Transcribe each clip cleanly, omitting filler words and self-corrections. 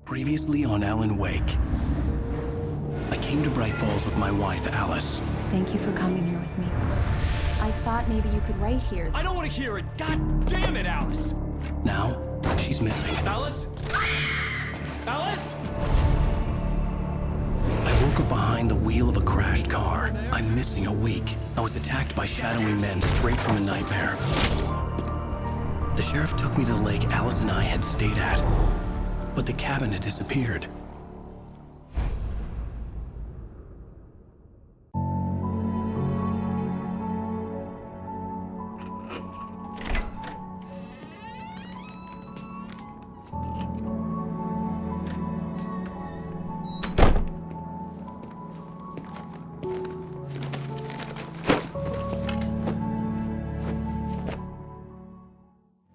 Previously on Alan Wake. I came to Bright Falls with my wife, Alice. Thank you for coming here with me. I thought maybe you could write here. I don't want to hear it! God damn it, Alice! Now, she's missing. Alice? Alice? I woke up behind the wheel of a crashed car. I'm missing a week. I was attacked by shadowy men straight from a nightmare. The sheriff took me to the lake Alice and I had stayed at, but the cabin had disappeared.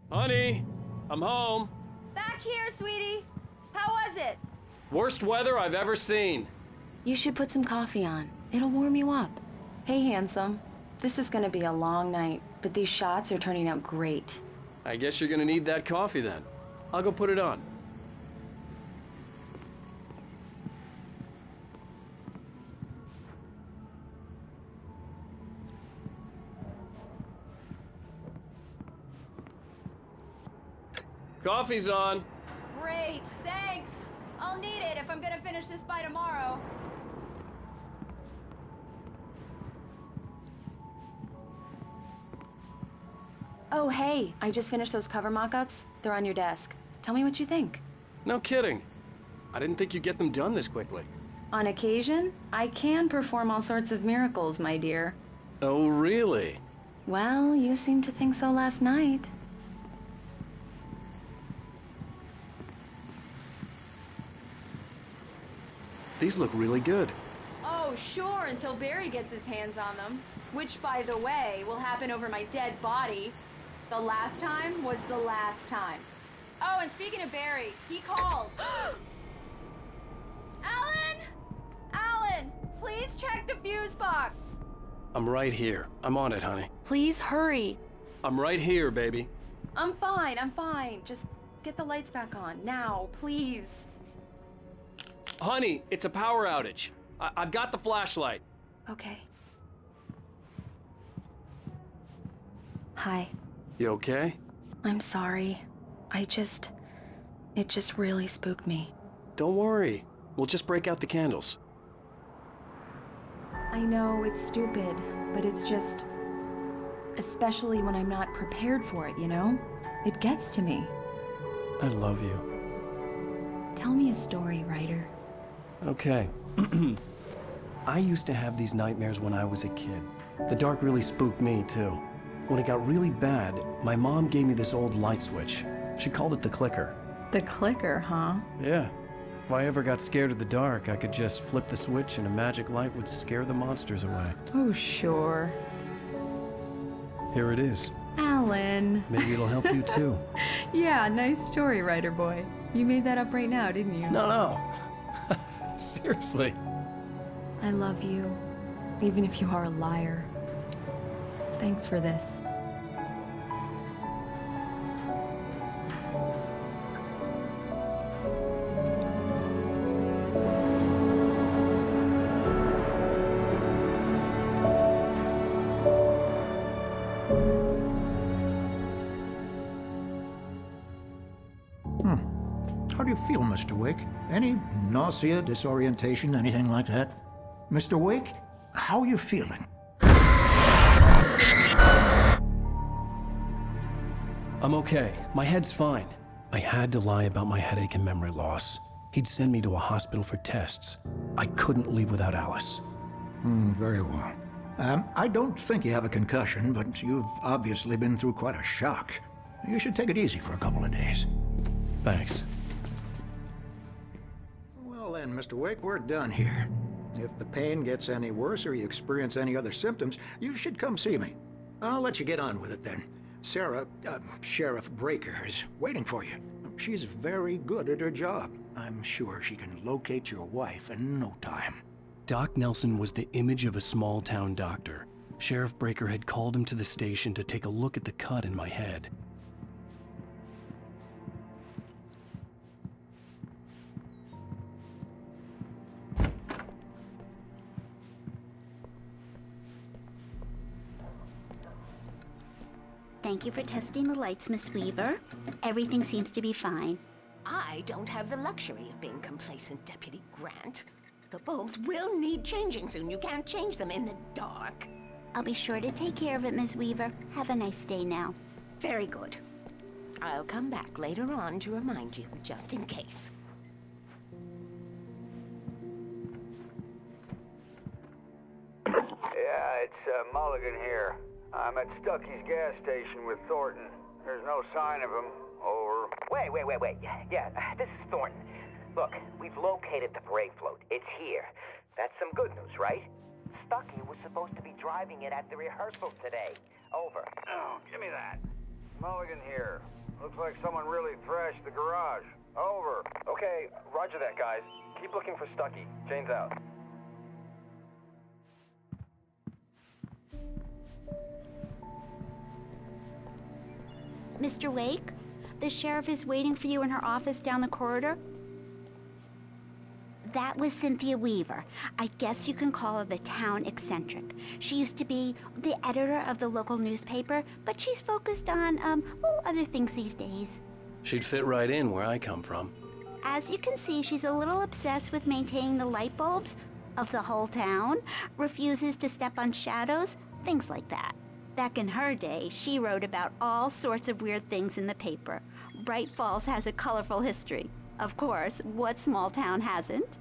Honey, I'm home. Back here, sweetie. How was it? Worst weather I've ever seen. You should put some coffee on. It'll warm you up. Hey, handsome. This is gonna be a long night, but these shots are turning out great. I guess you're gonna need that coffee then. I'll go put it on. Coffee's on. Great, thanks. I'll need it if I'm gonna finish this by tomorrow. Oh, hey, I just finished those cover mock-ups. They're on your desk. Tell me what you think. No kidding. I didn't think you'd get them done this quickly. On occasion, I can perform all sorts of miracles, my dear. Oh, really? Well, you seemed to think so last night. These look really good. Oh, sure, until Barry gets his hands on them. Which, by the way, will happen over my dead body. The last time was the last time. Oh, and speaking of Barry, he called. Alan! Alan, please check the fuse box. I'm right here. I'm on it, honey. Please hurry. I'm right here, baby. I'm fine, I'm fine. Just get the lights back on, now, please. Honey, it's a power outage. I've got the flashlight. Okay. Hi. You okay? I'm sorry. It just really spooked me. Don't worry. We'll just break out the candles. I know it's stupid, but it's just... especially when I'm not prepared for it, you know? It gets to me. I love you. Tell me a story, writer. Okay. I used to have these nightmares when I was a kid. The dark really spooked me, too. When it got really bad, my mom gave me this old light switch. She called it the clicker. The clicker, huh? Yeah. If I ever got scared of the dark, I could just flip the switch and a magic light would scare the monsters away. Oh, sure. Here it is. Alan. Maybe it'll help you, too. Yeah, nice story, writer boy. You made that up right now, didn't you? No. Seriously. I love you, even if you are a liar. Thanks for this. How do you feel, Mr. Wake? Any nausea, disorientation, anything like that? Mr. Wake, how are you feeling? I'm okay. My head's fine. I had to lie about my headache and memory loss. He'd send me to a hospital for tests. I couldn't leave without Alice. Very well. I don't think you have a concussion, but you've obviously been through quite a shock. You should take it easy for a couple of days. Thanks. Well then, Mr. Wake, we're done here. If the pain gets any worse or you experience any other symptoms, you should come see me. I'll let you get on with it then. Sarah, Sheriff Breaker, is waiting for you. She's very good at her job. I'm sure she can locate your wife in no time. Doc Nelson was the image of a small-town doctor. Sheriff Breaker had called him to the station to take a look at the cut in my head. Thank you for testing the lights, Miss Weaver. Everything seems to be fine. I don't have the luxury of being complacent, Deputy Grant. The bulbs will need changing soon. You can't change them in the dark. I'll be sure to take care of it, Miss Weaver. Have a nice day now. Very good. I'll come back later on to remind you, just in case. Yeah, it's Mulligan here. I'm at Stucky's gas station with Thornton. There's no sign of him. Over. Wait. Yeah, this is Thornton. Look, we've located the parade float. It's here. That's some good news, right? Stucky was supposed to be driving it at the rehearsal today. Over. Oh, give me that. Mulligan here. Looks like someone really thrashed the garage. Over. Okay, roger that, guys. Keep looking for Stucky. Jane's out. Mr. Wake, the sheriff is waiting for you in her office down the corridor. That was Cynthia Weaver. I guess you can call her the town eccentric. She used to be the editor of the local newspaper, but she's focused on, other things these days. She'd fit right in where I come from. As you can see, she's a little obsessed with maintaining the light bulbs of the whole town, refuses to step on shadows, things like that. Back in her day, she wrote about all sorts of weird things in the paper. Bright Falls has a colorful history. Of course, what small town hasn't?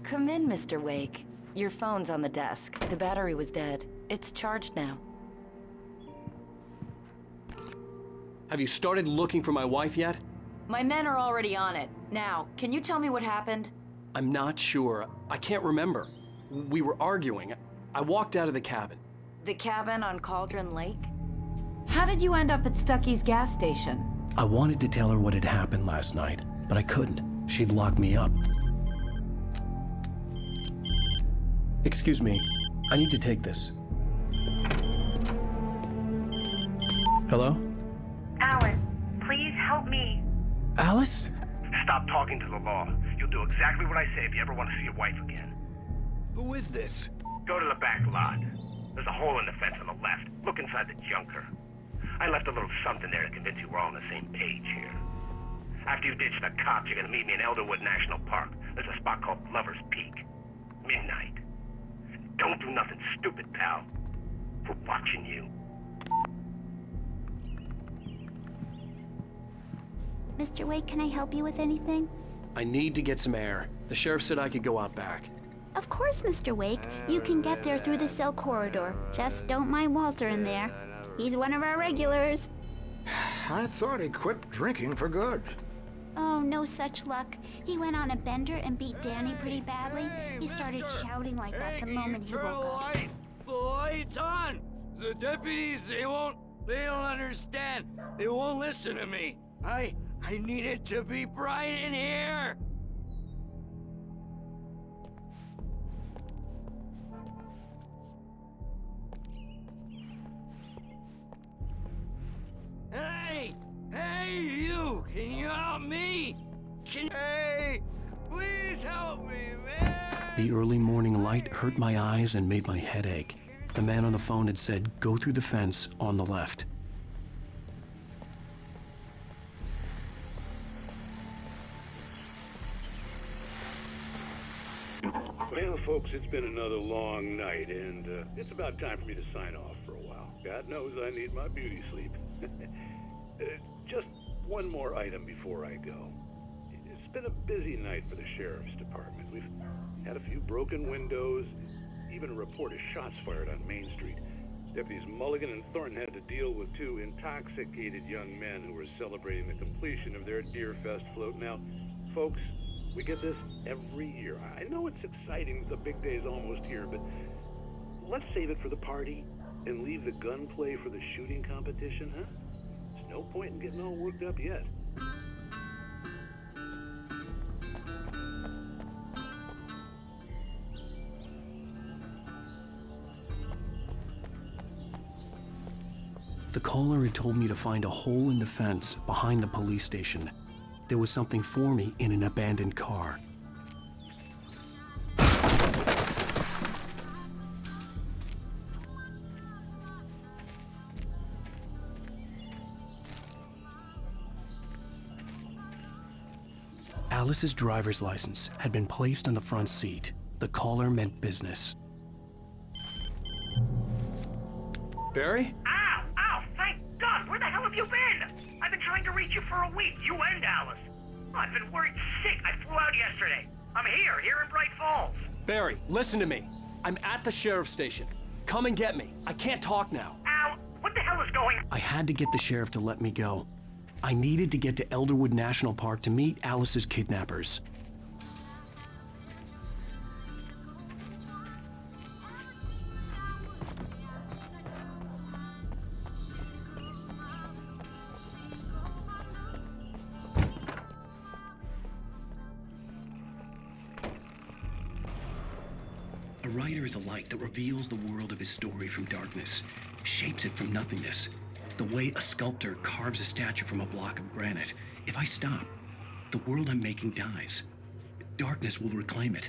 Come in, Mr. Wake. Your phone's on the desk. The battery was dead. It's charged now. Have you started looking for my wife yet? My men are already on it. Now, can you tell me what happened? I'm not sure. I can't remember. We were arguing. I walked out of the cabin. The cabin on Cauldron Lake? How did you end up at Stucky's gas station? I wanted to tell her what had happened last night, but I couldn't. She'd lock me up. Excuse me, I need to take this. Hello? Alice, please help me. Alice? Stop talking to the law. You'll do exactly what I say if you ever want to see your wife again. Who is this? Go to the back lot. There's a hole in the fence on the left. Look inside the junker. I left a little something there to convince you we're all on the same page here. After you ditch the cops, you're gonna meet me in Elderwood National Park. There's a spot called Lover's Peak. Midnight. Don't do nothing stupid, pal. We're watching you. Mr. Wake, can I help you with anything? I need to get some air. The sheriff said I could go out back. Of course, Mr. Wake. You can get there through the cell corridor. Just don't mind Walter in there. He's one of our regulars. I thought he quit drinking for good. Oh, no such luck. He went on a bender and beat Danny pretty badly. He started shouting like that the moment he woke up. The light's on! The deputies, they don't understand. They won't listen to me. I need it to be bright in here! Hey, you! Can you help me? Hey, please help me, man! The early morning light hurt my eyes and made my head ache. The man on the phone had said, go through the fence on the left. Well, folks, it's been another long night, and it's about time for me to sign off for a while. God knows I need my beauty sleep. Just one more item before I go. It's been a busy night for the sheriff's department. We've had a few broken windows, even a report of shots fired on Main Street. Deputies Mulligan and Thornton had to deal with two intoxicated young men who were celebrating the completion of their Deerfest float. Now, folks, we get this every year. I know it's exciting, the big day's almost here, but let's save it for the party and leave the gunplay for the shooting competition, huh? There's no point in getting all worked up yet. The caller had told me to find a hole in the fence behind the police station. There was something for me in an abandoned car. Alice's driver's license had been placed on the front seat. The caller meant business. Barry? Ow! Ow! Thank God! Where the hell have you been? I've been trying to reach you for a week, you and Alice. I've been worried sick. I flew out yesterday. I'm here in Bright Falls. Barry, listen to me. I'm at the sheriff's station. Come and get me. I can't talk now. Ow! What the hell is going on? I had to get the sheriff to let me go. I needed to get to Elderwood National Park to meet Alice's kidnappers. A writer is a light that reveals the world of his story from darkness, shapes it from nothingness. The way a sculptor carves a statue from a block of granite. If I stop, the world I'm making dies. Darkness will reclaim it.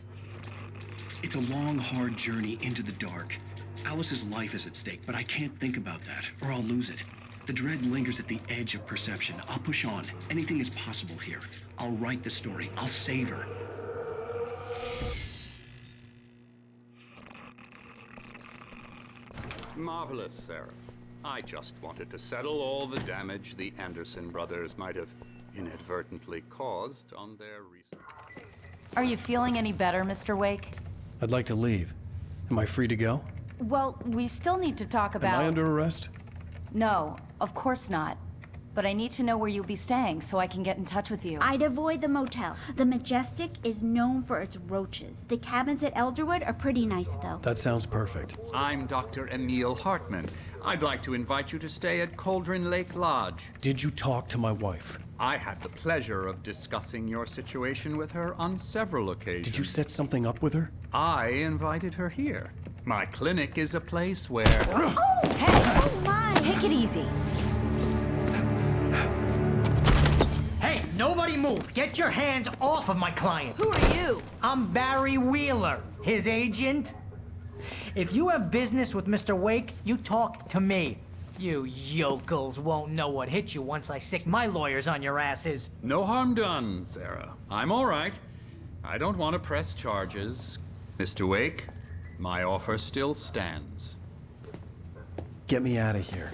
It's a long, hard journey into the dark. Alice's life is at stake, but I can't think about that, or I'll lose it. The dread lingers at the edge of perception. I'll push on. Anything is possible here. I'll write the story. I'll save her. Marvelous, Sarah. I just wanted to settle all the damage the Anderson brothers might have inadvertently caused on their recent... Are you feeling any better, Mr. Wake? I'd like to leave. Am I free to go? Well, we still need to talk about... Am I under arrest? No, of course not. But I need to know where you'll be staying so I can get in touch with you. I'd avoid the motel. The Majestic is known for its roaches. The cabins at Elderwood are pretty nice, though. That sounds perfect. I'm Dr. Emil Hartman. I'd like to invite you to stay at Cauldron Lake Lodge. Did you talk to my wife? I had the pleasure of discussing your situation with her on several occasions. Did you set something up with her? I invited her here. My clinic is a place where... Oh! Hey! Oh, my! Take it easy. Hey, nobody move! Get your hands off of my client! Who are you? I'm Barry Wheeler, his agent. If you have business with Mr. Wake, you talk to me. You yokels won't know what hit you once I sick my lawyers on your asses. No harm done, Sarah. I'm all right. I don't want to press charges. Mr. Wake, my offer still stands. Get me out of here.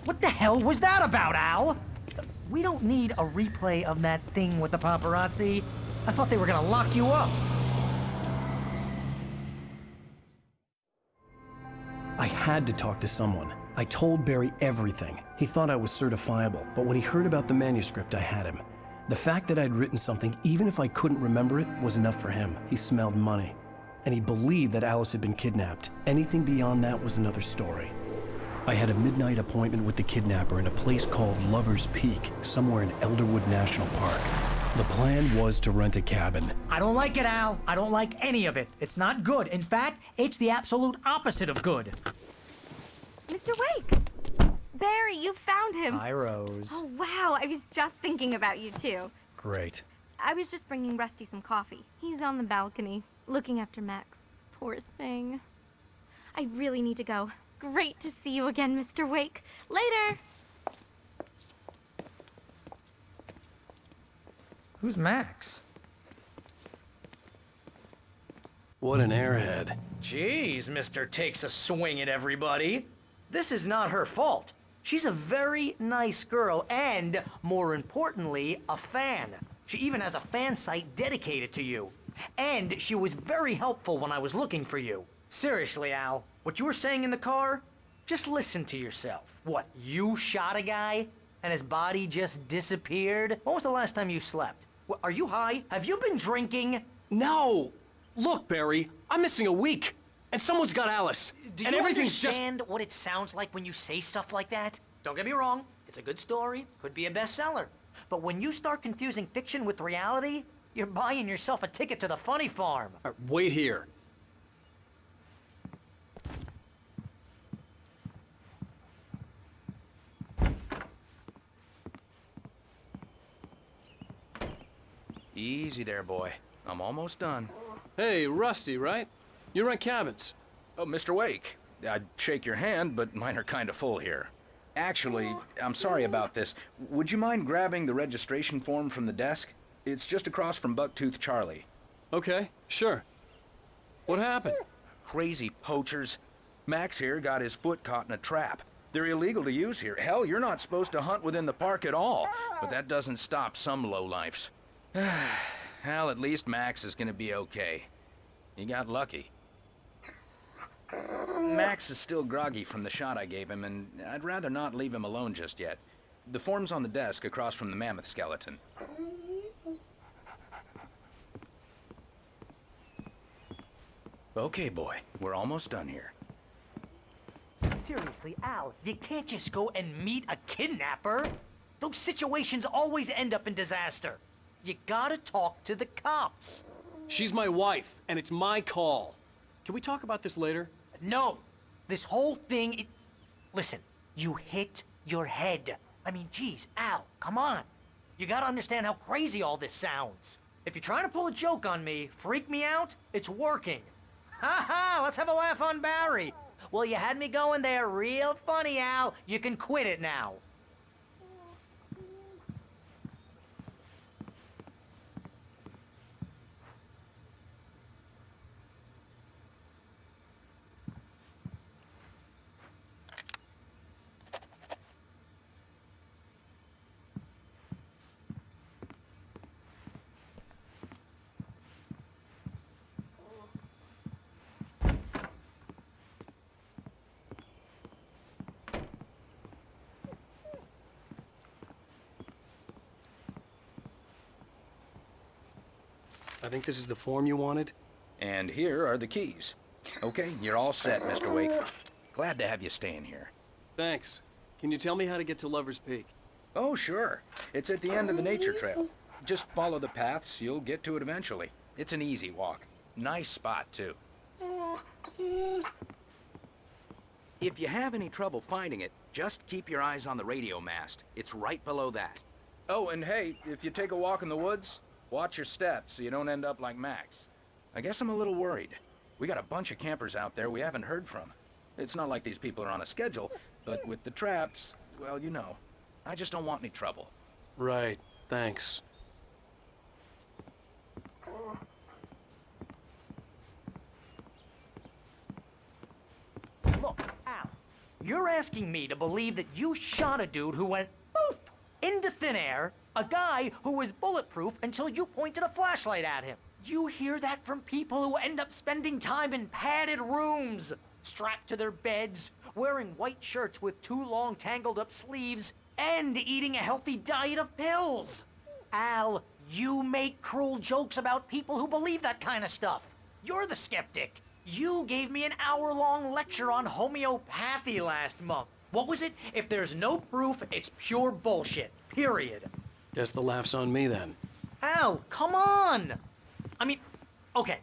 What the hell was that about, Al? We don't need a replay of that thing with the paparazzi. I thought they were gonna lock you up. I had to talk to someone. I told Barry everything. He thought I was certifiable, but when he heard about the manuscript, I had him. The fact that I'd written something, even if I couldn't remember it, was enough for him. He smelled money. And he believed that Alice had been kidnapped. Anything beyond that was another story. I had a midnight appointment with the kidnapper in a place called Lover's Peak, somewhere in Elderwood National Park. The plan was to rent a cabin. I don't like it, Al. I don't like any of it. It's not good. In fact, it's the absolute opposite of good. Mr. Wake! Barry, you found him! Hi, Rose. Oh, wow. I was just thinking about you, too. Great. I was just bringing Rusty some coffee. He's on the balcony, looking after Max. Poor thing. I really need to go. Great to see you again, Mr. Wake. Later! Who's Max? What an airhead. Jeez, Mr. Takes a swing at everybody. This is not her fault. She's a very nice girl and, more importantly, a fan. She even has a fan site dedicated to you. And she was very helpful when I was looking for you. Seriously, Al, what you were saying in the car? Just listen to yourself. What, you shot a guy and his body just disappeared? When was the last time you slept? What, are you high? Have you been drinking? No! Look, Barry, I'm missing a week. And someone's got Alice. Do and you everything's understand what it sounds like when you say stuff like that? Don't get me wrong, it's a good story, could be a bestseller. But when you start confusing fiction with reality, you're buying yourself a ticket to the funny farm. Wait here. Easy there, boy. I'm almost done. Hey, Rusty, right? You rent cabins. Oh, Mr. Wake. I'd shake your hand, but mine are kind of full here. Actually, I'm sorry about this. Would you mind grabbing the registration form from the desk? It's just across from Bucktooth Charlie. Okay, sure. What happened? Crazy poachers. Max here got his foot caught in a trap. They're illegal to use here. Hell, you're not supposed to hunt within the park at all. But that doesn't stop some lowlifes. Hell, at least Max is gonna be okay. He got lucky. Max is still groggy from the shot I gave him, and I'd rather not leave him alone just yet. The form's on the desk across from the mammoth skeleton. Okay, boy, we're almost done here. Seriously, Al, you can't just go and meet a kidnapper. Those situations always end up in disaster. You gotta talk to the cops. She's my wife, and it's my call. Can we talk about this later? No. This whole thing, listen, you hit your head. I mean, geez, Al, come on. You gotta understand how crazy all this sounds. If you're trying to pull a joke on me, freak me out, it's working. Ha ha, let's have a laugh on Barry. Well, you had me going there real funny, Al. You can quit it now. I think this is the form you wanted. And here are the keys. Okay, you're all set, Mr. Wake. Glad to have you staying here. Thanks. Can you tell me how to get to Lover's Peak? Oh, sure. It's at the end of the nature trail. Just follow the paths, you'll get to it eventually. It's an easy walk. Nice spot, too. If you have any trouble finding it, just keep your eyes on the radio mast. It's right below that. Oh, and hey, if you take a walk in the woods, watch your steps so you don't end up like Max. I guess I'm a little worried. We got a bunch of campers out there we haven't heard from. It's not like these people are on a schedule, but with the traps, well, you know. I just don't want any trouble. Right, thanks. Look, Al, you're asking me to believe that you shot a dude who went poof into thin air, a guy who was bulletproof until you pointed a flashlight at him. You hear that from people who end up spending time in padded rooms, strapped to their beds, wearing white shirts with too long tangled up sleeves, and eating a healthy diet of pills. Al, you make cruel jokes about people who believe that kind of stuff. You're the skeptic. You gave me an hour-long lecture on homeopathy last month. What was it? If there's no proof, it's pure bullshit. Period. Guess the laugh's on me then. Al, come on! I mean, okay.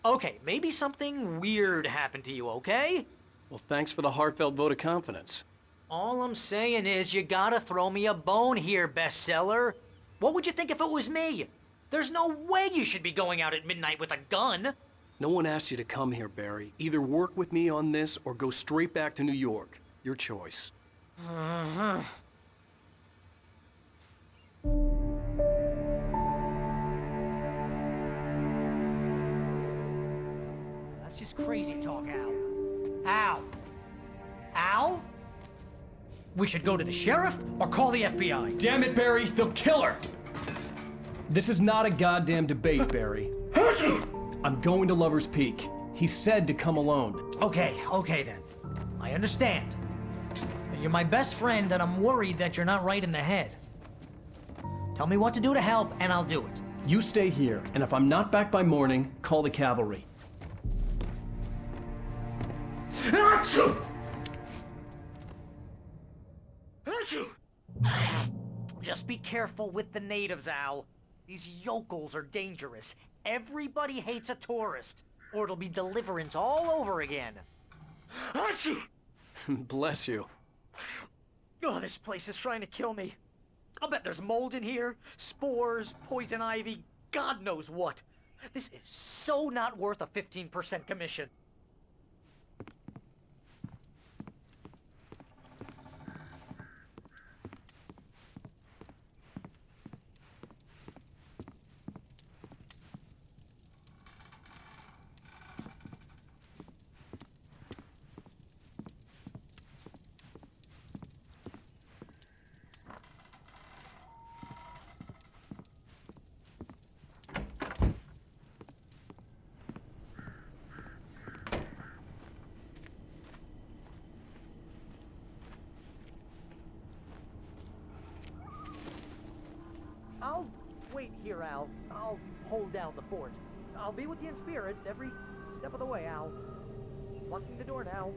Okay, maybe something weird happened to you, okay? Well, thanks for the heartfelt vote of confidence. All I'm saying is you gotta throw me a bone here, bestseller. What would you think if it was me? There's no way you should be going out at midnight with a gun. No one asked you to come here, Barry. Either work with me on this or go straight back to New York. Your choice. That's just crazy talk, Al. Al? Al? We should go to the sheriff or call the FBI. Damn it, Barry, they'll kill her! This is not a goddamn debate, Barry. I'm going to Lover's Peak. He said to come alone. Okay then. I understand. You're my best friend and I'm worried that you're not right in the head. Tell me what to do to help and I'll do it. You stay here, and if I'm not back by morning, call the cavalry. Just be careful with the natives, Al. These yokels are dangerous. Everybody hates a tourist, or it'll be Deliverance all over again. Bless you. Oh, this place is trying to kill me. I'll bet there's mold in here, spores, poison ivy. God knows what. This is so not worth a 15% commission. I'll wait here, Al. I'll hold down the fort. I'll be with you in spirit every step of the way, Al. Locking the door now.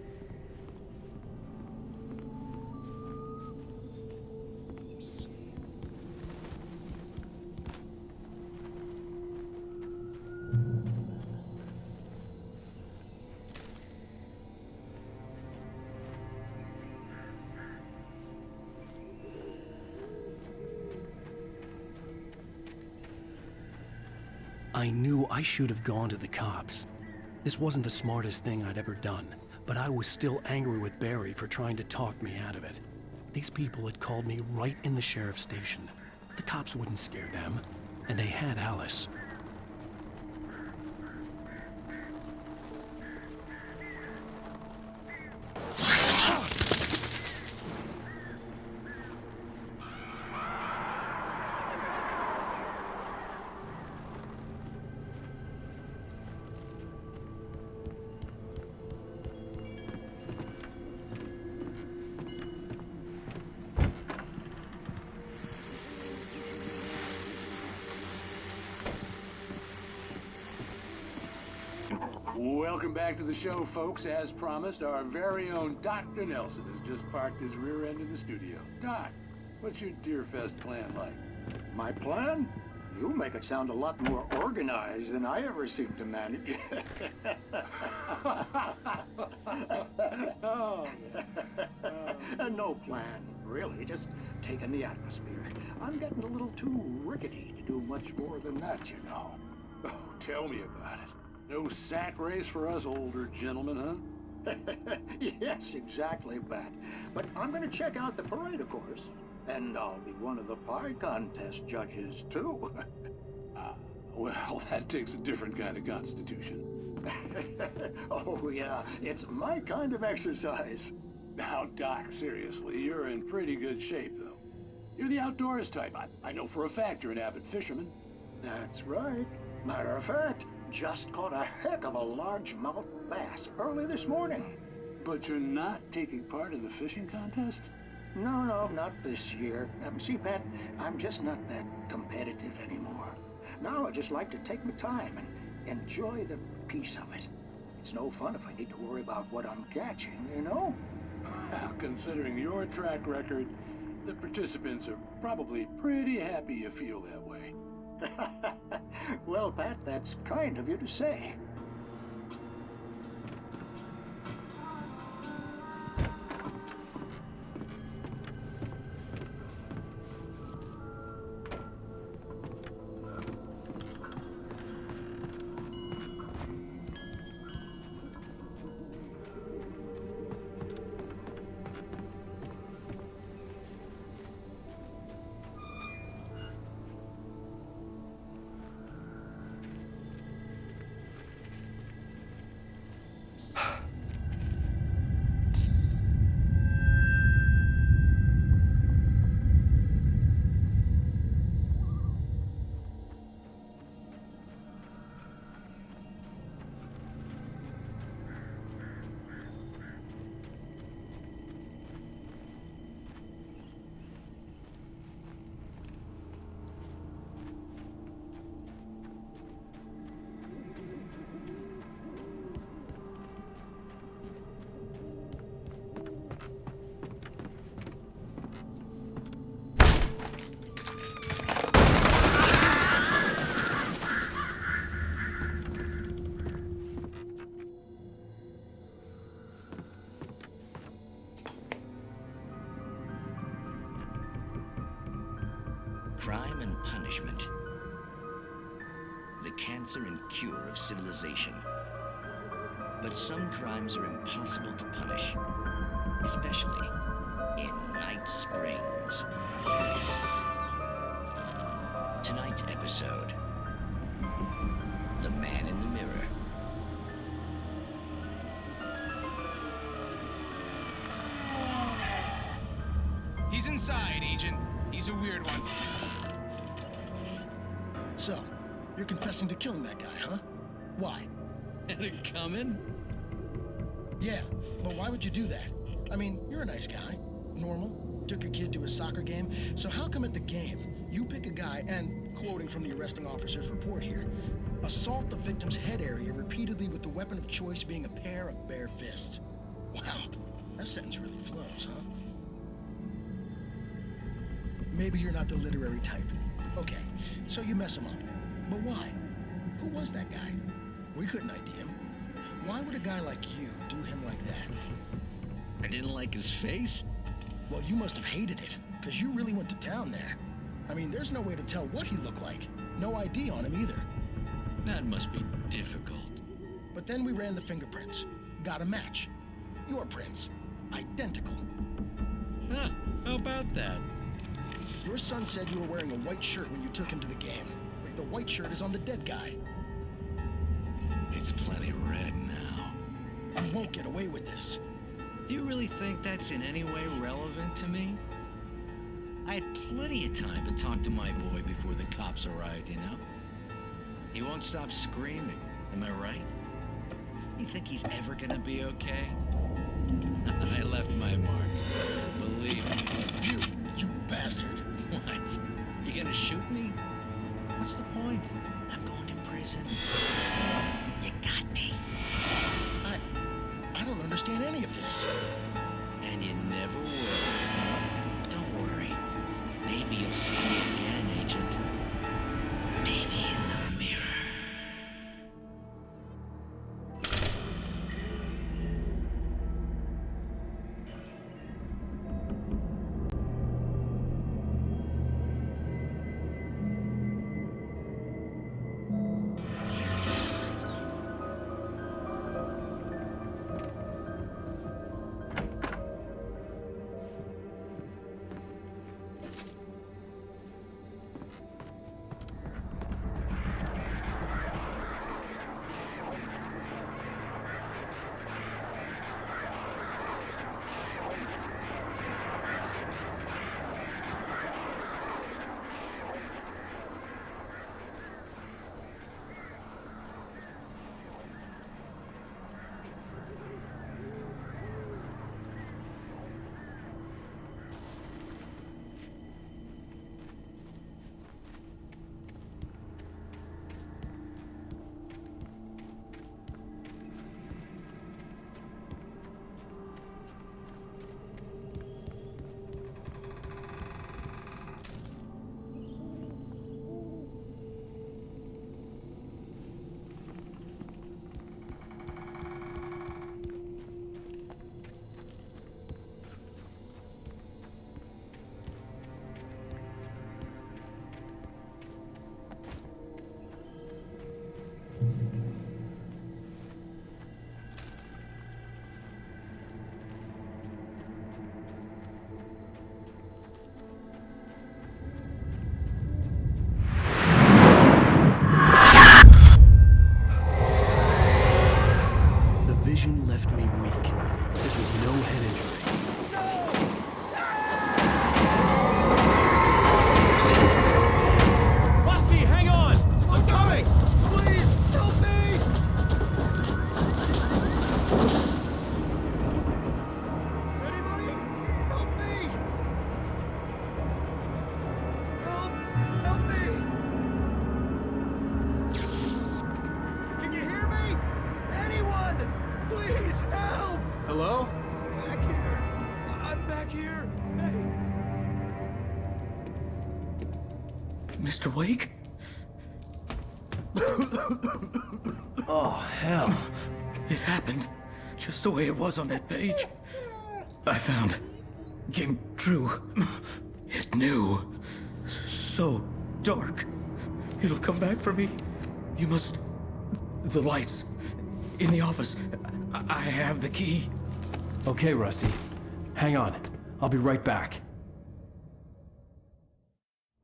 I knew I should have gone to the cops. This wasn't the smartest thing I'd ever done, but I was still angry with Barry for trying to talk me out of it. These people had called me right in the sheriff's station. The cops wouldn't scare them, and they had Alice. Welcome back to the show, folks. As promised, our very own Dr. Nelson has just parked his rear end in the studio. Doc, what's your Deerfest plan like? My plan? You make it sound a lot more organized than I ever seem to manage. No plan, really. Just taking the atmosphere. I'm getting a little too rickety to do much more than that, you know. Oh, tell me about it. No sack race for us older gentlemen, huh? Yes, exactly, Pat. But I'm gonna check out the parade, of course. And I'll be one of the pie contest judges, too. Well, that takes a different kind of constitution. Oh, yeah. It's my kind of exercise. Now, Doc, seriously, you're in pretty good shape, though. You're the outdoors type. I know for a fact you're an avid fisherman. That's right. Matter of fact, just caught a heck of a largemouth bass early this morning. But you're not taking part in the fishing contest? No, not this year. See, Pat, I'm just not that competitive anymore. Now I just like to take my time and enjoy the peace of it. It's no fun if I need to worry about what I'm catching, you know? Well, considering your track record, the participants are probably pretty happy you feel that way. Well, Pat, that's kind of you to say. Crime and punishment. cancer and cure of civilization. But some crimes are impossible to punish, especially in Night Springs. Tonight's episode, The Man in the Mirror. He's inside, Agent. He's a weird one. So, you're confessing to killing that guy, huh? Why? Had it coming? Yeah, but why would you do that? I mean, you're a nice guy. Normal. Took your kid to a soccer game. So how come at the game, you pick a guy and, quoting from the arresting officer's report here, assault the victim's head area repeatedly with the weapon of choice being a pair of bare fists? Wow, that sentence really flows, huh? Maybe you're not the literary type. Okay, so you mess him up. But why? Who was that guy? We couldn't ID him. Why would a guy like you do him like that? I didn't like his face? Well, you must have hated it, because you really went to town there. I mean, there's no way to tell what he looked like. No ID on him either. That must be difficult. But then we ran the fingerprints. Got a match. Your prints. Identical. Huh, how about that? Your son said you were wearing a white shirt when you took him to the game. But the white shirt is on the dead guy. It's plenty red now. You won't get away with this. Do you really think that's in any way relevant to me? I had plenty of time to talk to my boy before the cops arrived, you know? He won't stop screaming, am I right? You think he's ever gonna be okay? I left my mark. Believe me. You bastard. What? You gonna shoot me? What's the point? I'm going to prison. You got me. I don't understand any of this. And you never will. Don't worry. Maybe you'll see me again, Agent. Maybe in the mirror. vision left me weak. This was no head injury. Rusty, hang on! I'm coming! Please, help me! Anybody? Help me! Help me! Can you hear me? Anyone? Please, help! Hello? Back here. I'm back here. Hey. Mr. Wake? Oh, hell. It happened just the way it was on that page. I found. Came true. It knew. So dark. It'll come back for me. You must... The lights. In the office. I have the key. Okay, Rusty. Hang on. I'll be right back.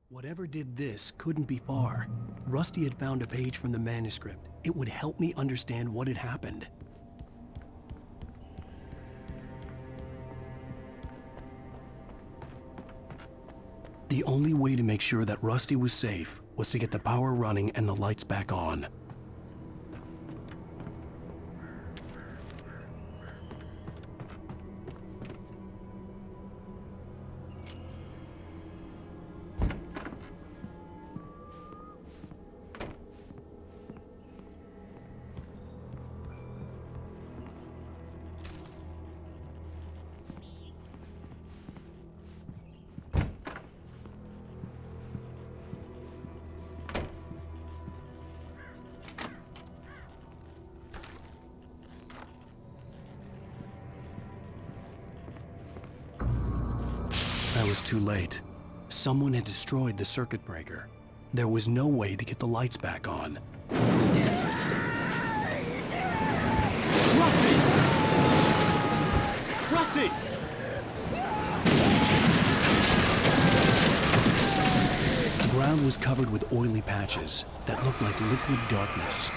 Whatever did this couldn't be far. Rusty had found a page from the manuscript. It would help me understand what had happened. The only way to make sure that Rusty was safe was to get the power running and the lights back on. I was too late. Someone had destroyed the circuit breaker. There was no way to get the lights back on. Rusty! Rusty! The ground was covered with oily patches that looked like liquid darkness.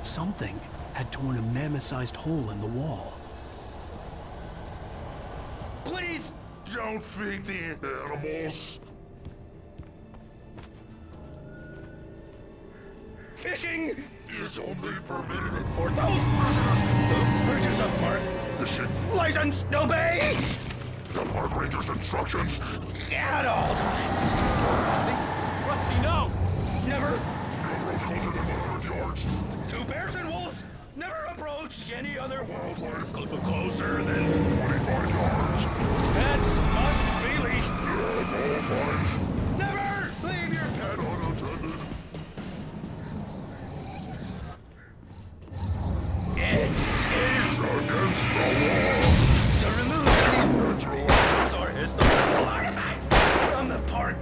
Something had torn a mammoth-sized hole in the wall. Please don't feed the animals. Fishing is only permitted for those prisoners who purchase a park fishing license. Obey the park ranger's instructions at all times. Rusty, no! Never! Yards. Two bears and wolves never approach any other wildlife closer than 25 yards. Pets must be leashed. At all times. Never leave your pet unattended. It is against the law to remove any natural or historical artifacts from the park.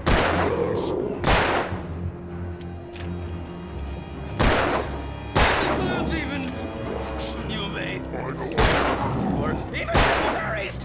Includes even you obey, or even cemeteries.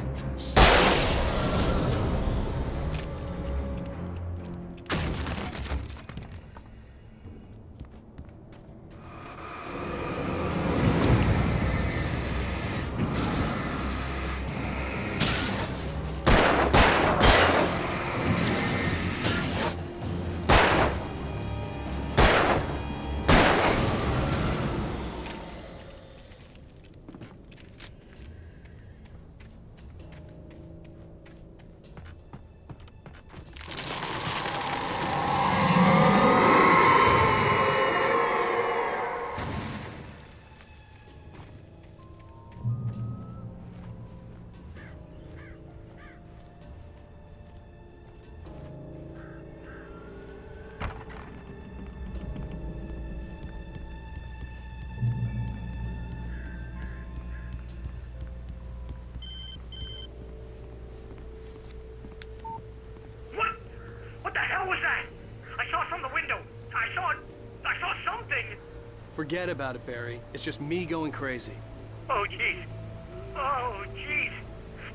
Forget about it, Barry. It's just me going crazy. Oh, jeez. Oh, jeez.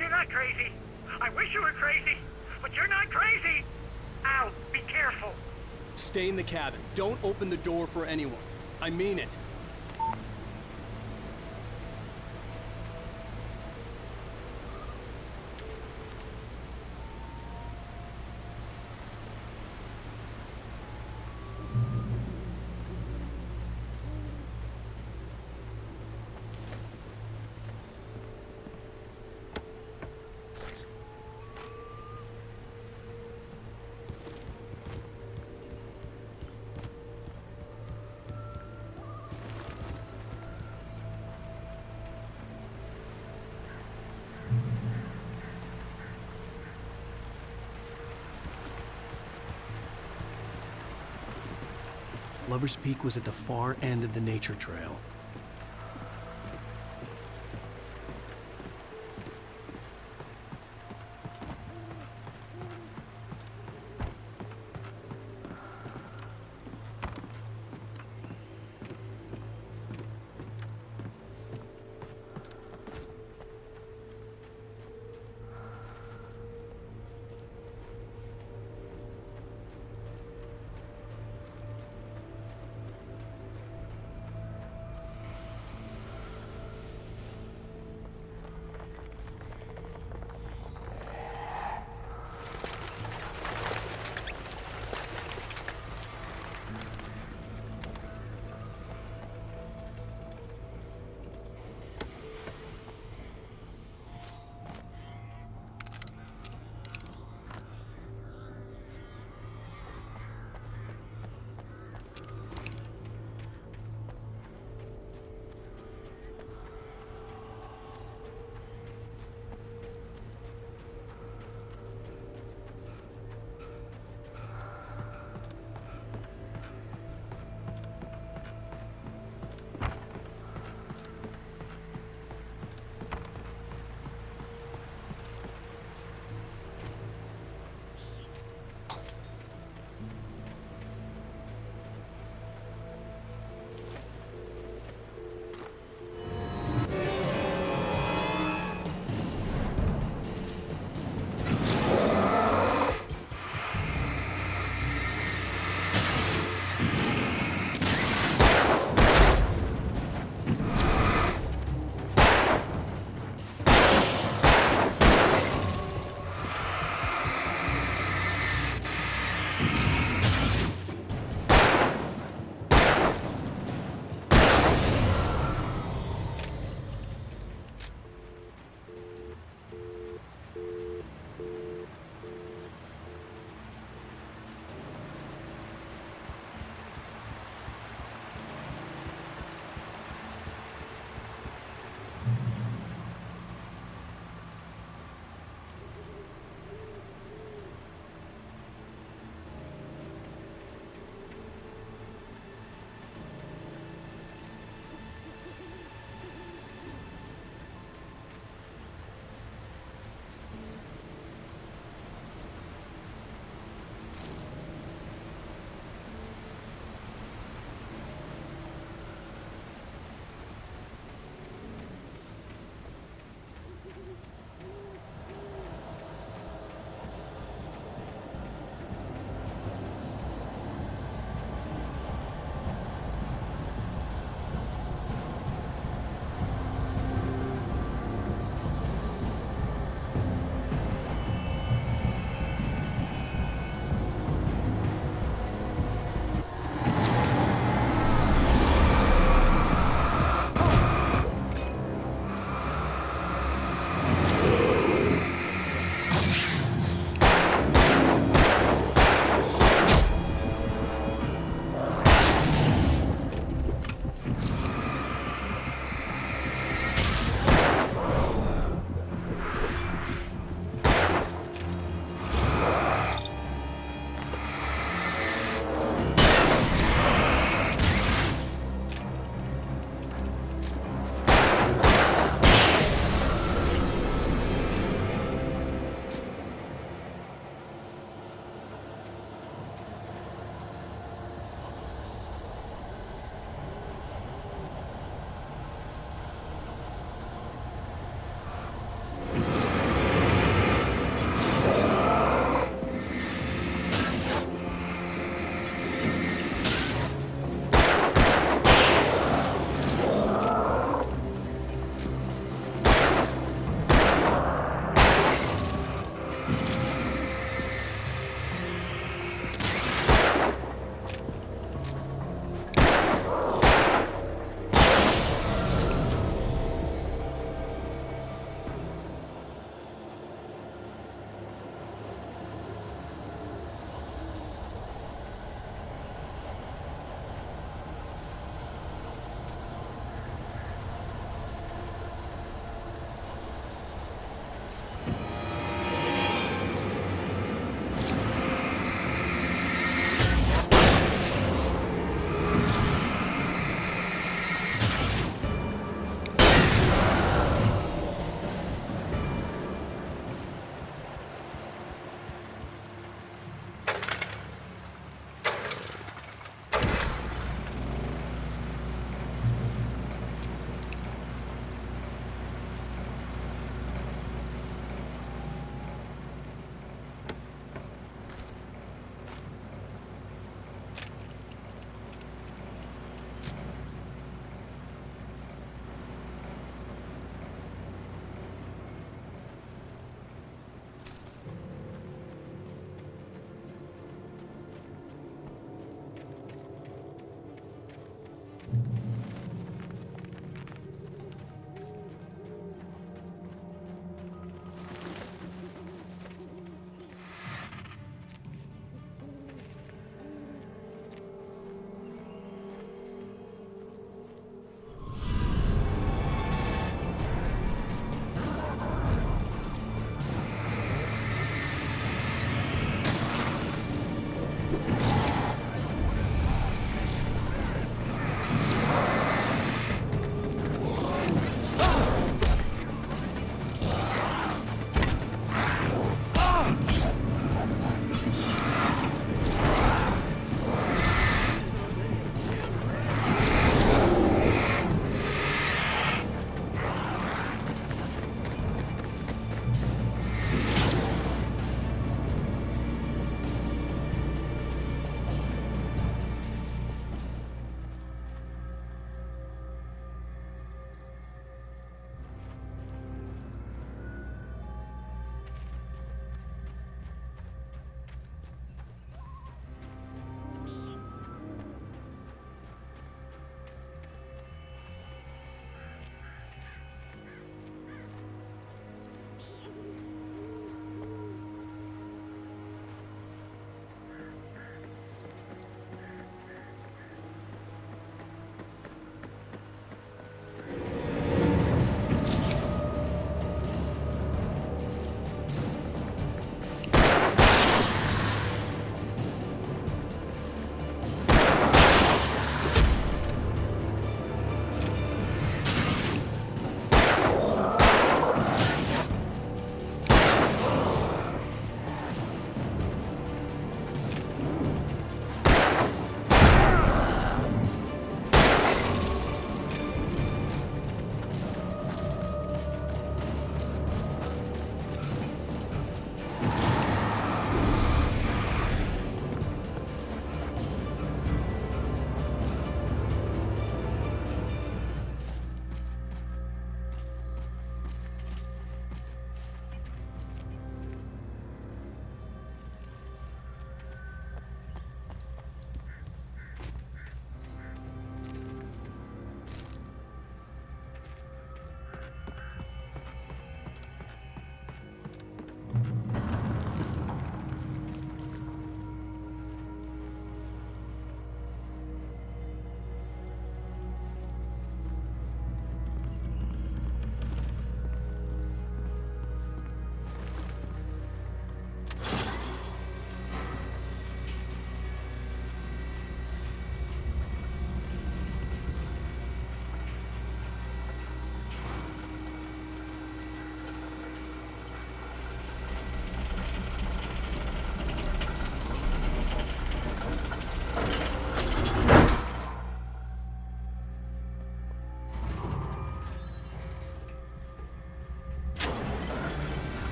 You're not crazy. I wish you were crazy, but you're not crazy. Ow, be careful. Stay in the cabin. Don't open the door for anyone. I mean it. Lover's Peak was at the far end of the nature trail.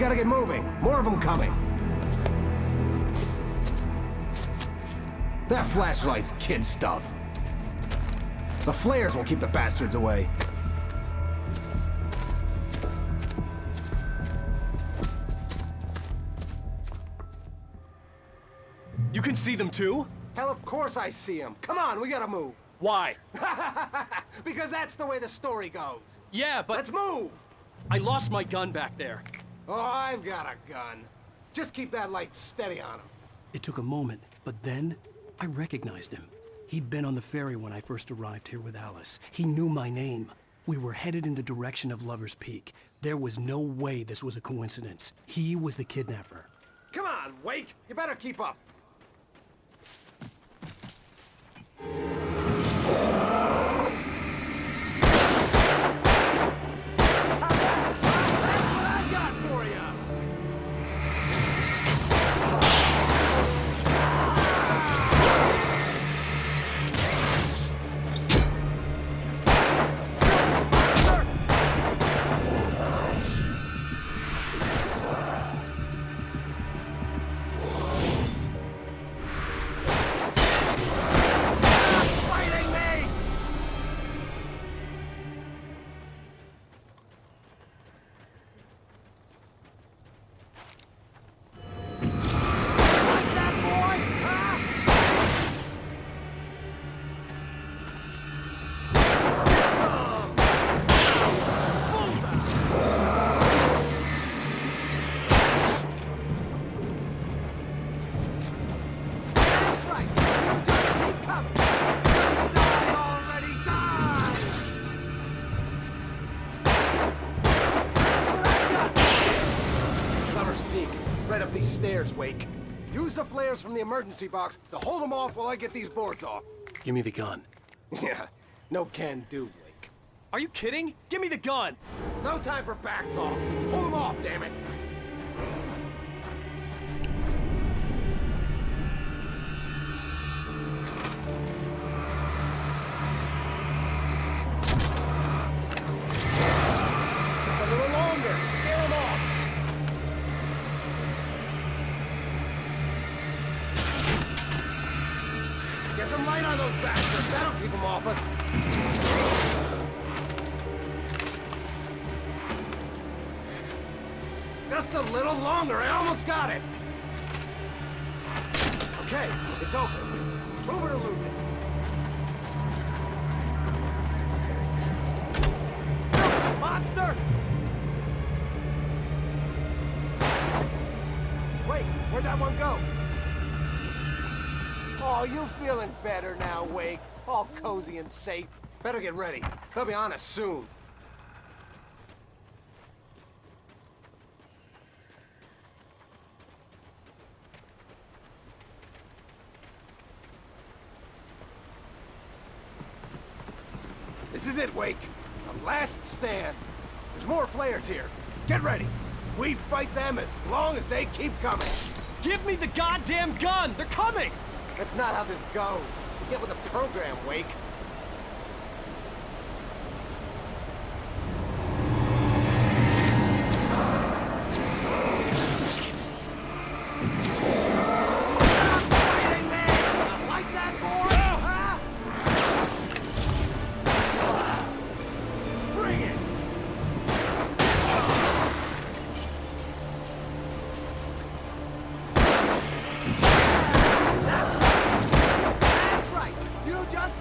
gotta get moving. More of them coming. That flashlight's kid stuff. The flares will keep the bastards away. You can see them too? Hell, of course I see them. Come on, we gotta move. Why? Because that's the way the story goes. Yeah, but... Let's move! I lost my gun back there. Oh, I've got a gun. Just keep that light steady on him. It took a moment, but then I recognized him. He'd been on the ferry when I first arrived here with Alice. He knew my name. We were headed in the direction of Lover's Peak. There was no way this was a coincidence. He was the kidnapper. Come on, Wake! You better keep up. Stairs, Wake. Use the flares from the emergency box to hold them off while I get these boards off. Give me the gun. Yeah, no can do, Wake. Are you kidding? Give me the gun! No time for back talk. Hold them off, damn it! Just a little longer. Scare them off. Get some light on those bastards. That'll keep them off us. Just a little longer. I almost got it. Okay, it's open. Move it or lose it. Monster! Wait, where'd that one go? Oh, you feeling better now, Wake? All cozy and safe. Better get ready. They'll be on us soon. This is it, Wake. The last stand. There's more flares here. Get ready. We fight them as long as they keep coming. Give me the goddamn gun! They're coming! That's not how this goes. You get with the program, Wake.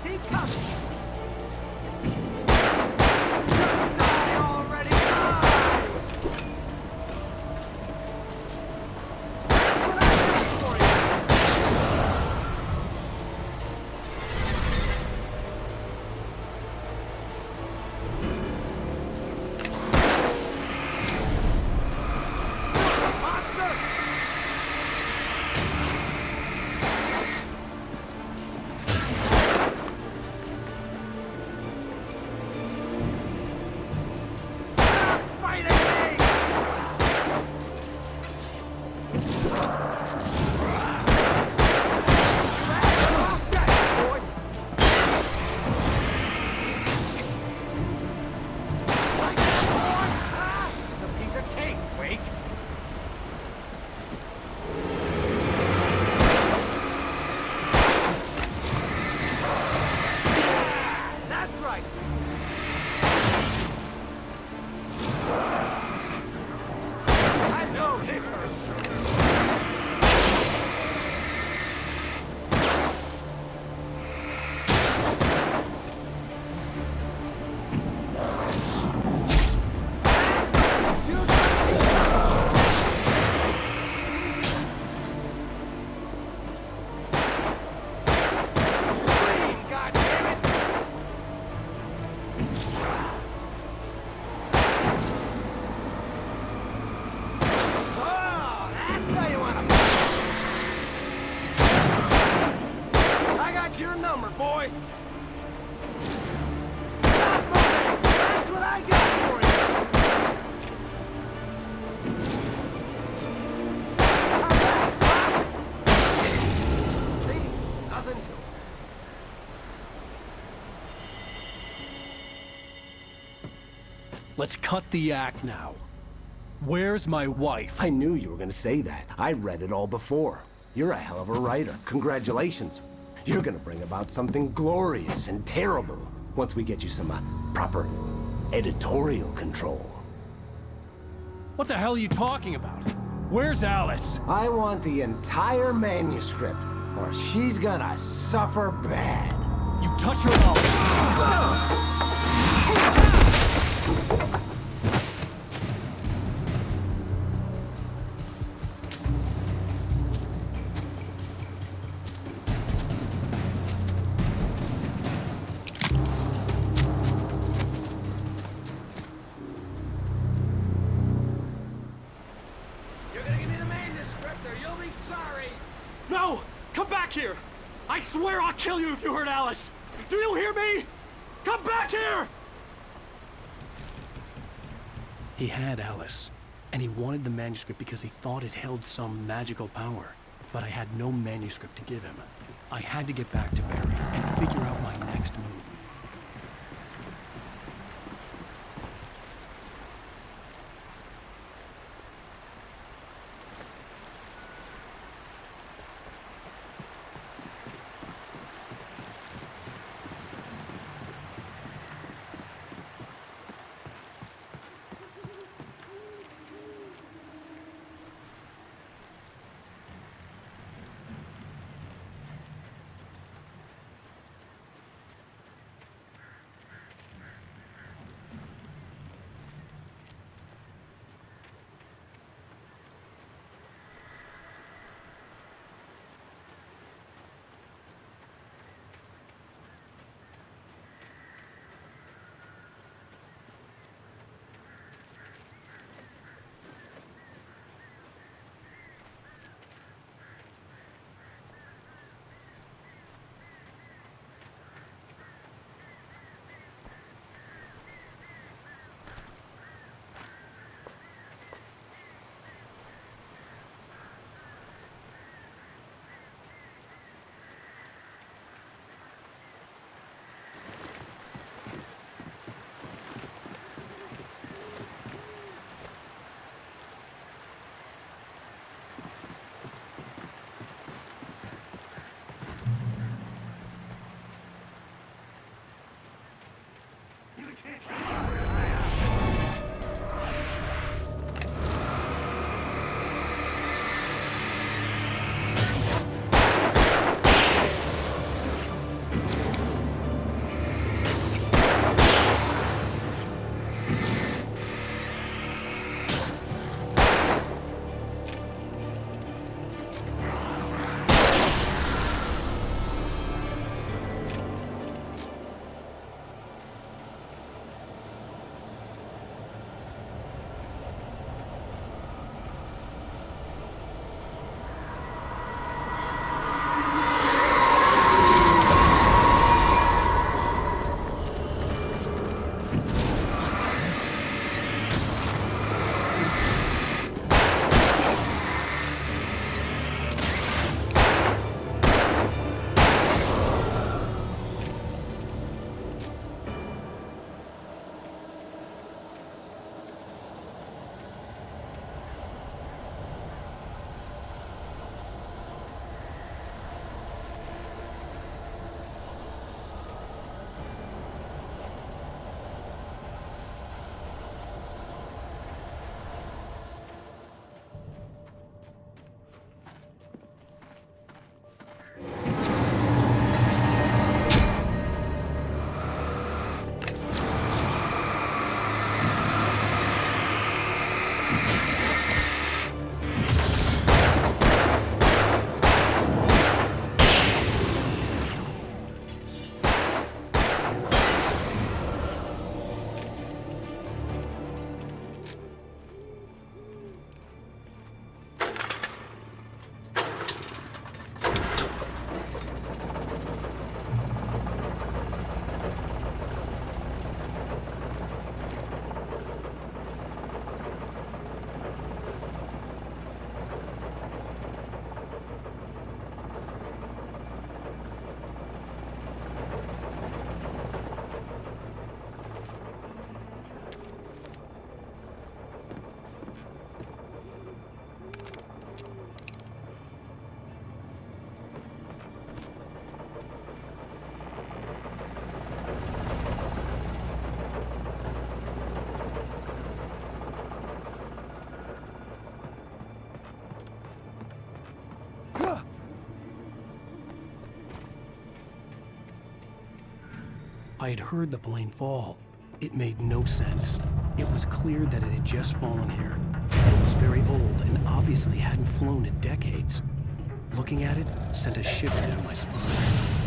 Keep coming! Let's cut the act now. Where's my wife? I knew you were gonna say that. I read it all before. You're a hell of a writer. Congratulations. You're gonna bring about something glorious and terrible once we get you some proper editorial control. What the hell are you talking about? Where's Alice? I want the entire manuscript, or she's gonna suffer bad. You touch her up. You're gonna give me the manuscript or you'll be sorry. No! Come back here! I swear I'll kill you if you hurt Alice! Do you hear me? Come back here! He had Alice, and he wanted the manuscript because he thought it held some magical power. But I had no manuscript to give him. I had to get back to Barry and figure out my next move. I had heard the plane fall. It made no sense. It was clear that it had just fallen here. It was very old and obviously hadn't flown in decades. Looking at it sent a shiver down my spine.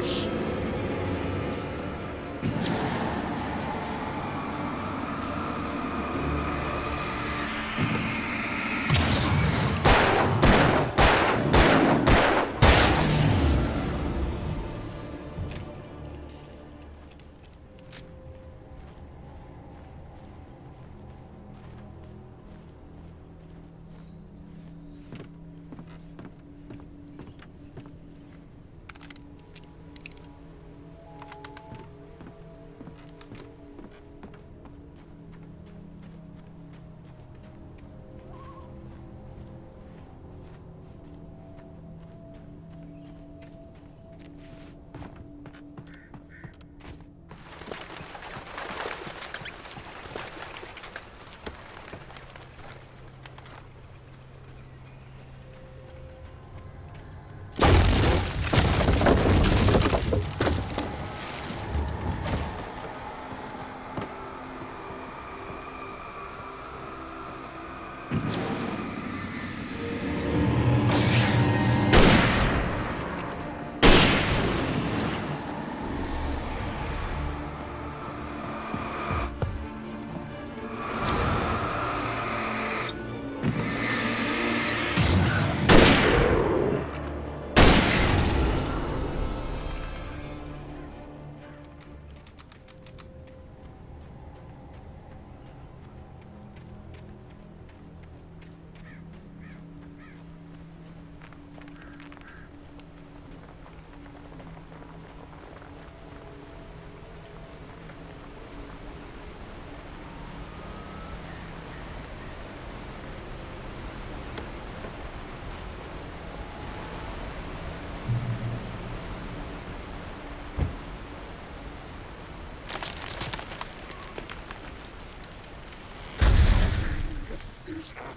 Alice!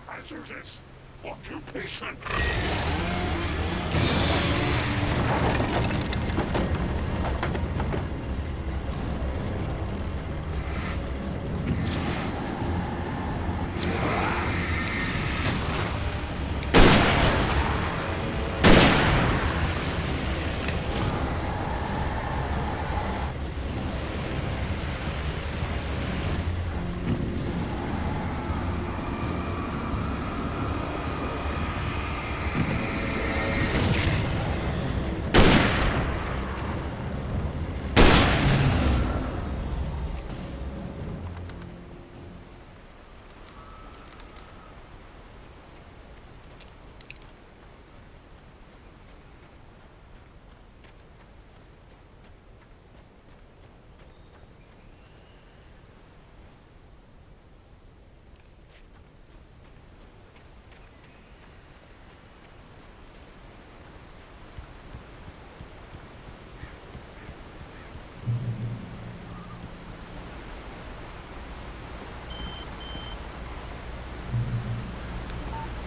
Hazardous occupation.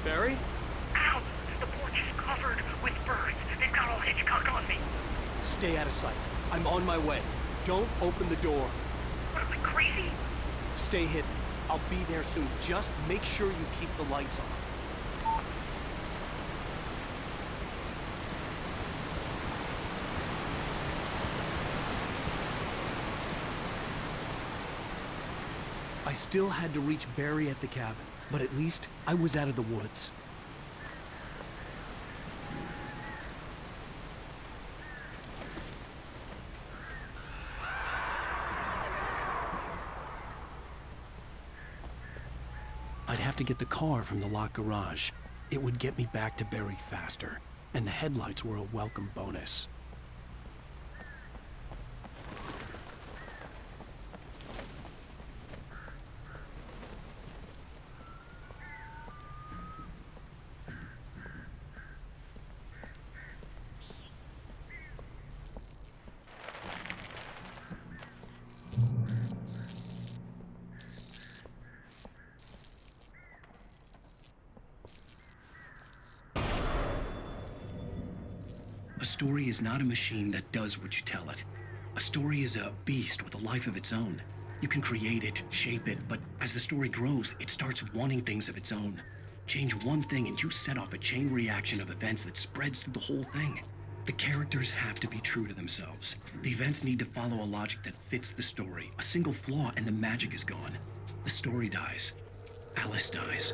Barry? Ow! The porch is covered with birds. They've got all Hitchcock on me. Stay out of sight. I'm on my way. Don't open the door. What, am I crazy? Stay hidden. I'll be there soon. Just make sure you keep the lights on. I still had to reach Barry at the cabin, but at least I was out of the woods. I'd have to get the car from the locked garage. It would get me back to Barry faster, and the headlights were a welcome bonus. A story is not a machine that does what you tell it. A story is a beast with a life of its own. You can create it, shape it, but as the story grows, it starts wanting things of its own. Change one thing and you set off a chain reaction of events that spreads through the whole thing. The characters have to be true to themselves. The events need to follow a logic that fits the story. A single flaw and the magic is gone. The story dies. Alice dies.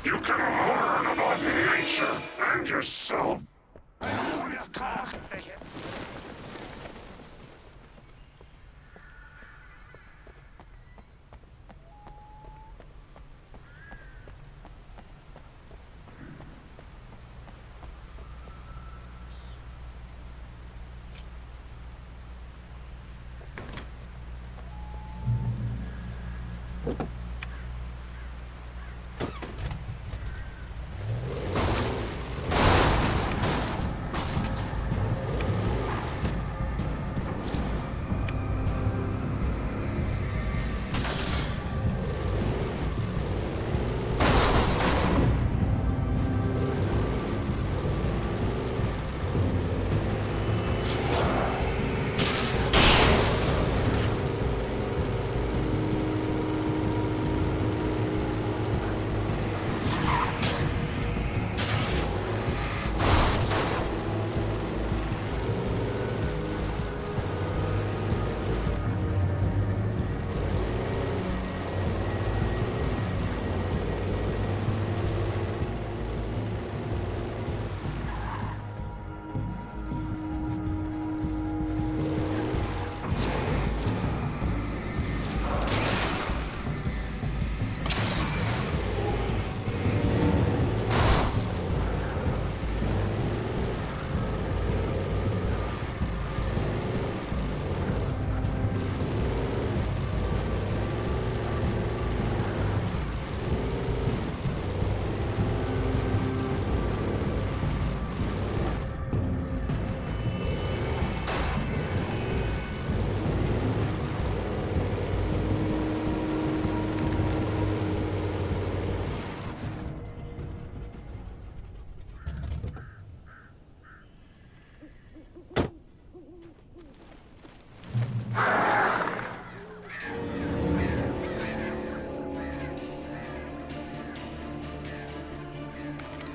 You can learn about nature and yourself.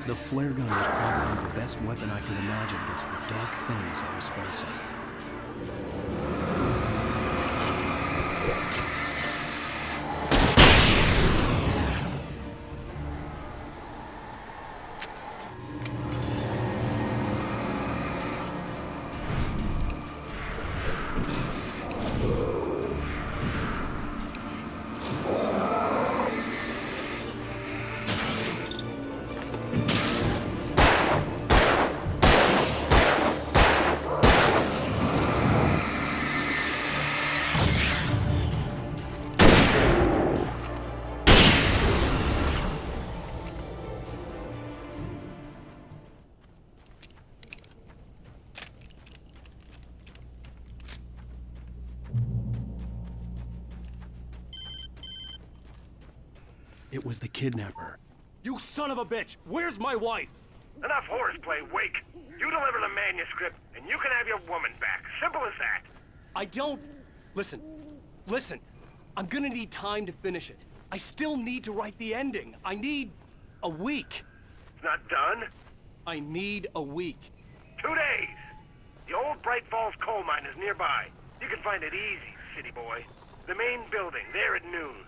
The flare gun was probably the best weapon I could imagine against the dark things I was facing. It was the kidnapper. You son of a bitch! Where's my wife? Enough horseplay, Wake. You deliver the manuscript, and you can have your woman back. Simple as that. I don't... Listen. I'm gonna need time to finish it. I still need to write the ending. I need a week. It's not done? I need a week. 2 days. The old Bright Falls coal mine is nearby. You can find it easy, city boy. The main building, there at noon.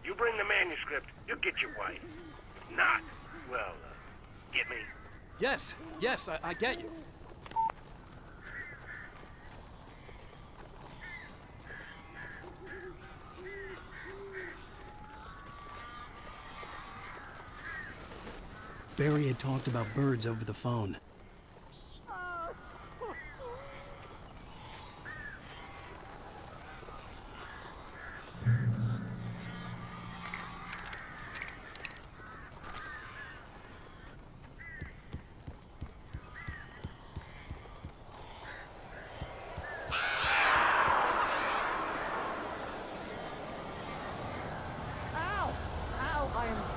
You bring the manuscript, you'll get your wife. Not, well, get me? Yes, I get you. Barry had talked about birds over the phone.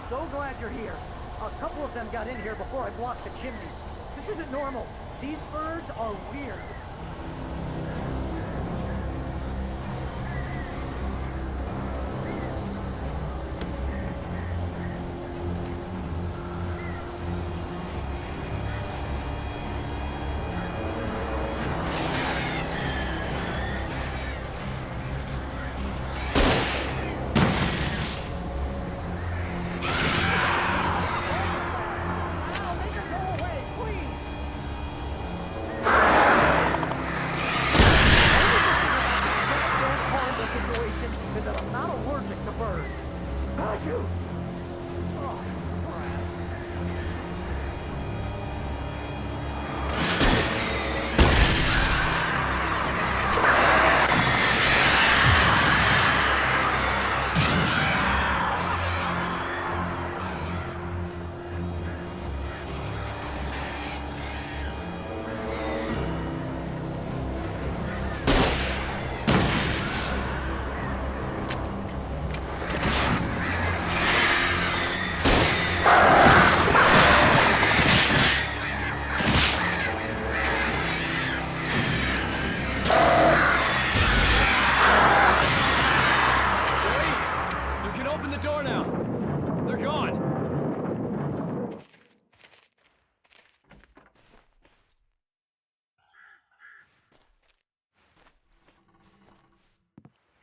So glad you're here. A couple of them got in here before I blocked the chimney. This isn't normal. These birds are weird.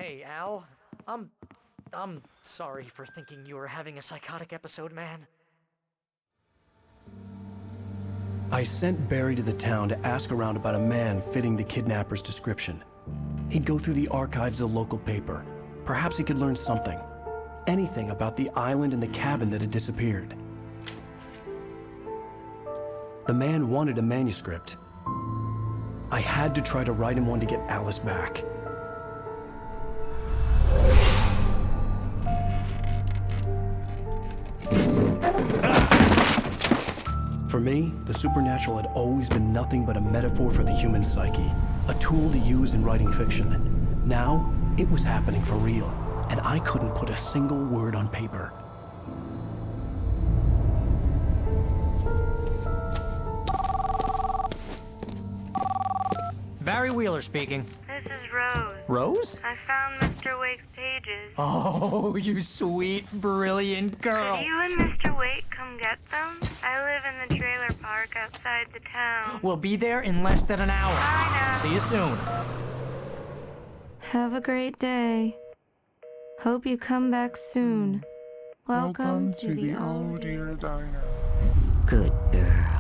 Hey, Al. I'm sorry for thinking you were having a psychotic episode, man. I sent Barry to the town to ask around about a man fitting the kidnapper's description. He'd go through the archives of the local paper. Perhaps he could learn something. Anything about the island and the cabin that had disappeared. The man wanted a manuscript. I had to try to write him one to get Alice back. For me, the supernatural had always been nothing but a metaphor for the human psyche, a tool to use in writing fiction. Now, it was happening for real, and I couldn't put a single word on paper. Barry Wheeler speaking. This is Rose. Rose? I found Mr. Wake's pages. Oh, you sweet, brilliant girl. Could you and Mr. Wake come get them? I live in the trailer park outside the town. We'll be there in less than an hour. Bye now. See you soon. Have a great day. Hope you come back soon. Welcome to the Oh Dear Diner. Good girl.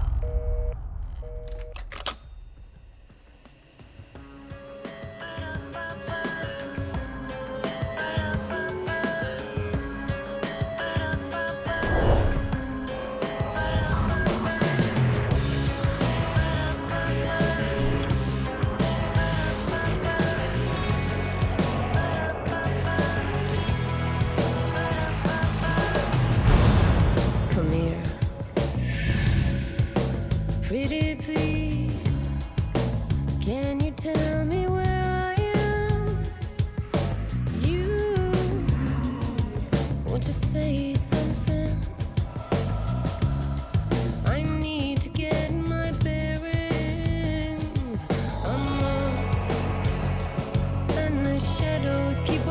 Come here. Pretty please, can you tell me where I am? You, won't you say something? I need to get my bearings. I'm lost, and the shadows keep